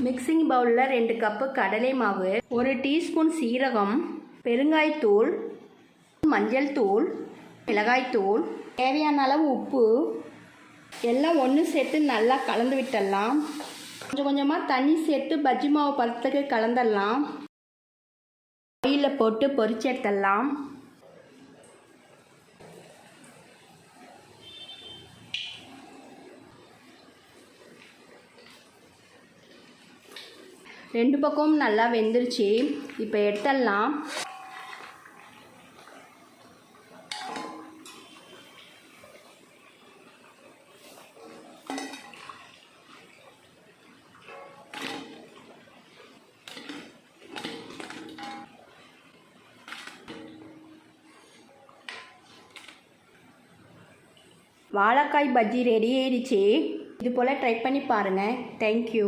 Mixing பவுலில் 2 cup கடலை மாவு, 1 டீஸ்பூன் சீரகம், பெருங்காயத்தூள், மஞ்சள் தூள், மிளகாய்த்தூள், தேவையான அளவு உப்பு எல்லாம் ஒன்று சேர்த்து நல்லா கலந்து விட்டுடலாம். கொஞ்சம் கொஞ்சமாக தண்ணி சேர்த்து பஜ்ஜி மாவு பதத்துக்கு கலந்துடலாம். ஆயிலில் போட்டு பொரிச்சு எடுத்துடலாம். ரெண்டு பக்கமும் நல்லா வெந்துருச்சு. இப்போ எடுத்துடலாம். வாழைக்காய் பஜ்ஜி ரெடி ஆயிடுச்சு. இது போல் ட்ரை பண்ணி பாருங்கள். தேங்க்யூ.